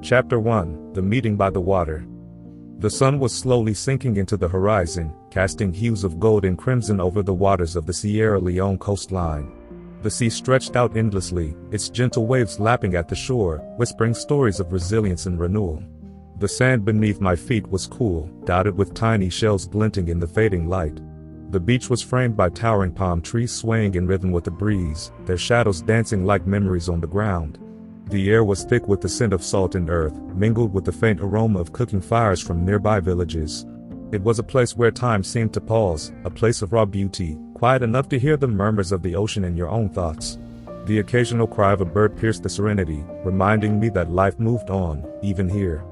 Chapter 1: The Meeting by the Water. The sun was slowly sinking into the horizon, casting hues of gold and crimson over the waters of the Sierra Leone coastline. The sea stretched out endlessly, its gentle waves lapping at the shore, whispering stories of resilience and renewal. The sand beneath my feet was cool, dotted with tiny shells glinting in the fading light. The beach was framed by towering palm trees swaying in rhythm with the breeze, their shadows dancing like memories on the ground. The air was thick with the scent of salt and earth, mingled with the faint aroma of cooking fires from nearby villages. It was a place where time seemed to pause, a place of raw beauty, quiet enough to hear the murmurs of the ocean and your own thoughts. The occasional cry of a bird pierced the serenity, reminding me that life moved on, even here.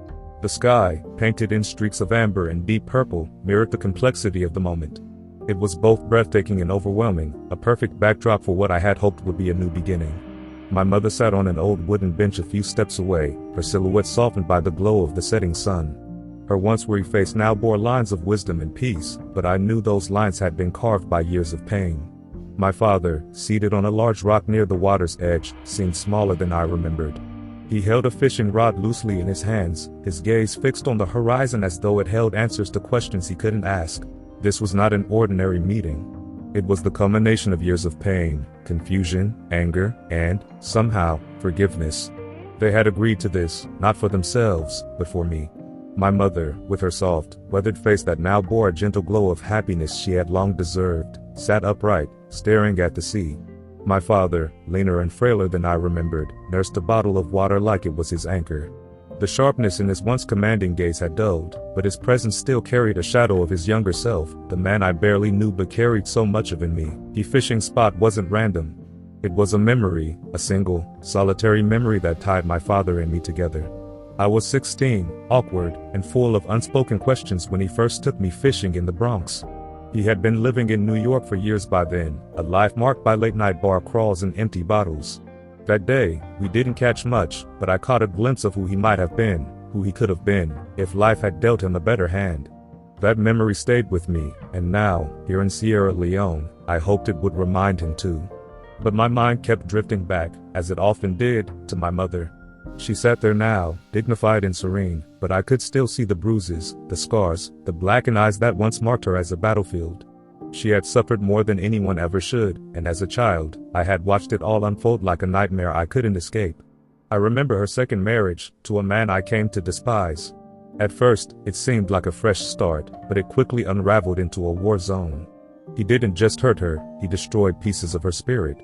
The sky, painted in streaks of amber and deep purple, mirrored the complexity of the moment. It was both breathtaking and overwhelming, a perfect backdrop for what I had hoped would be a new beginning. My mother sat on an old wooden bench a few steps away, her silhouette softened by the glow of the setting sun. Her once weary face now bore lines of wisdom and peace, but I knew those lines had been carved by years of pain. My father, seated on a large rock near the water's edge, seemed smaller than I remembered. He held a fishing rod loosely in his hands, his gaze fixed on the horizon as though it held answers to questions he couldn't ask. This was not an ordinary meeting. It was the culmination of years of pain, confusion, anger, and, somehow, forgiveness. They had agreed to this, not for themselves, but for me. My mother, with her soft, weathered face that now bore a gentle glow of happiness she had long deserved, sat upright, staring at the sea. My father, leaner and frailer than I remembered, nursed a bottle of water like it was his anchor. The sharpness in his once commanding gaze had dulled, but his presence still carried a shadow of his younger self, the man I barely knew but carried so much of in me. The fishing spot wasn't random. It was a memory, a single, solitary memory that tied my father and me together. I was 16, awkward, and full of unspoken questions when he first took me fishing in the Bronx. He had been living in New York for years by then, a life marked by late-night bar crawls and empty bottles. That day, we didn't catch much, but I caught a glimpse of who he might have been, who he could have been, if life had dealt him a better hand. That memory stayed with me, and now, here in Sierra Leone, I hoped it would remind him too. But my mind kept drifting back, as it often did, to my mother. She sat there now, dignified and serene, but I could still see the bruises, the scars, the blackened eyes that once marked her as a battlefield. She had suffered more than anyone ever should, and as a child, I had watched it all unfold like a nightmare I couldn't escape. I remember her second marriage, to a man I came to despise. At first, it seemed like a fresh start, but it quickly unraveled into a war zone. He didn't just hurt her, he destroyed pieces of her spirit.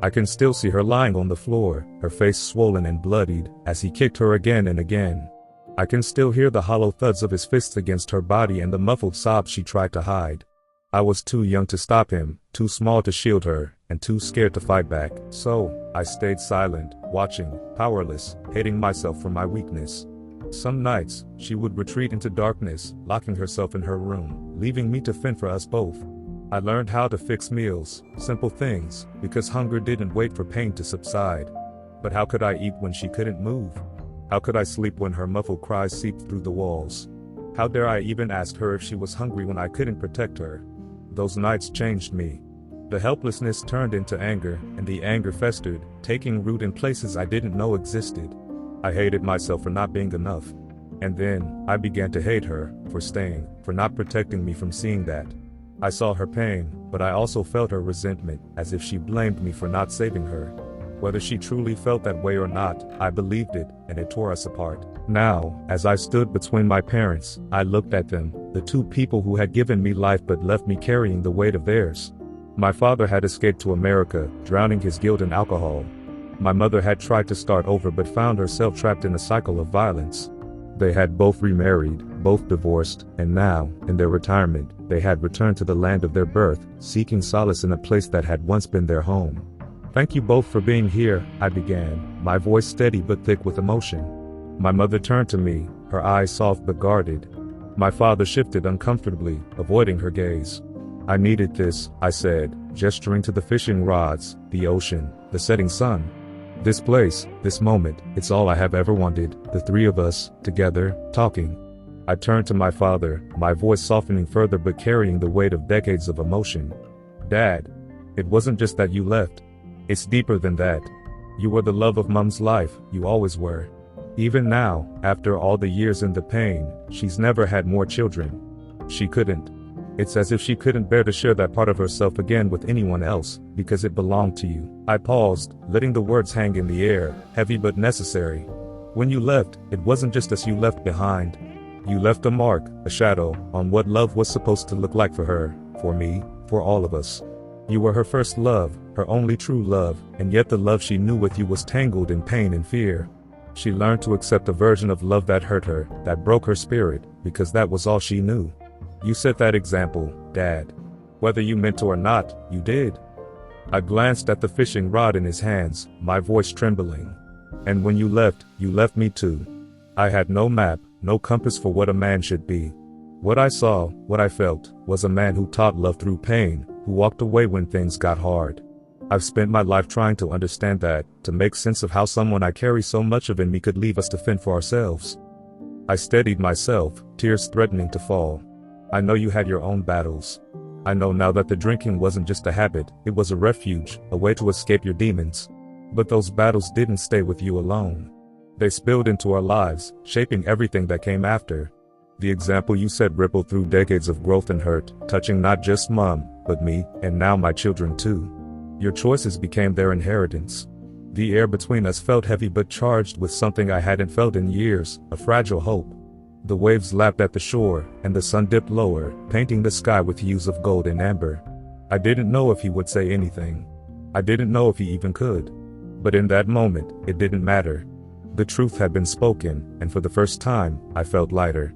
I can still see her lying on the floor, her face swollen and bloodied, as he kicked her again and again. I can still hear the hollow thuds of his fists against her body and the muffled sobs she tried to hide. I was too young to stop him, too small to shield her, and too scared to fight back. So, I stayed silent, watching, powerless, hating myself for my weakness. Some nights, she would retreat into darkness, locking herself in her room, leaving me to fend for us both. I learned how to fix meals, simple things, because hunger didn't wait for pain to subside. But how could I eat when she couldn't move? How could I sleep when her muffled cries seeped through the walls? How dare I even ask her if she was hungry when I couldn't protect her? Those nights changed me. The helplessness turned into anger, and the anger festered, taking root in places I didn't know existed. I hated myself for not being enough. And then, I began to hate her, for staying, for not protecting me from seeing that. I saw her pain, but I also felt her resentment, as if she blamed me for not saving her. Whether she truly felt that way or not, I believed it, and it tore us apart. Now, as I stood between my parents, I looked at them, the two people who had given me life but left me carrying the weight of theirs. My father had escaped to America, drowning his guilt in alcohol. My mother had tried to start over but found herself trapped in a cycle of violence. They had both remarried, both divorced, and now, in their retirement, they had returned to the land of their birth, seeking solace in a place that had once been their home. "Thank you both for being here," I began, my voice steady but thick with emotion. My mother turned to me, her eyes soft but guarded. My father shifted uncomfortably, avoiding her gaze. "I needed this," I said, gesturing to the fishing rods, the ocean, the setting sun. "This place, this moment, it's all I have ever wanted, the three of us, together, talking." I turned to my father, my voice softening further but carrying the weight of decades of emotion. "Dad, it wasn't just that you left. It's deeper than that. You were the love of Mom's life, you always were. Even now, after all the years and the pain, she's never had more children. She couldn't. It's as if she couldn't bear to share that part of herself again with anyone else, because it belonged to you. I paused, letting the words hang in the air, heavy but necessary. When you left, it wasn't just us you left behind. You left a mark, a shadow, on what love was supposed to look like for her, for me, for all of us. You were her first love, her only true love, and yet the love she knew with you was tangled in pain and fear. She learned to accept a version of love that hurt her, that broke her spirit, because that was all she knew. You set that example, Dad. Whether you meant to or not, you did. I glanced at the fishing rod in his hands, my voice trembling. And when you left me too. I had no map, no compass for what a man should be. What I saw, what I felt, was a man who taught love through pain, who walked away when things got hard. I've spent my life trying to understand that, to make sense of how someone I carry so much of in me could leave us to fend for ourselves. I steadied myself, tears threatening to fall. I know you had your own battles. I know now that the drinking wasn't just a habit, it was a refuge, a way to escape your demons. But those battles didn't stay with you alone. They spilled into our lives, shaping everything that came after. The example you set rippled through decades of growth and hurt, touching not just Mom, but me, and now my children too. Your choices became their inheritance. The air between us felt heavy but charged with something I hadn't felt in years, a fragile hope. The waves lapped at the shore, and the sun dipped lower, painting the sky with hues of gold and amber. I didn't know if he would say anything. I didn't know if he even could. But in that moment, it didn't matter. The truth had been spoken, and for the first time, I felt lighter.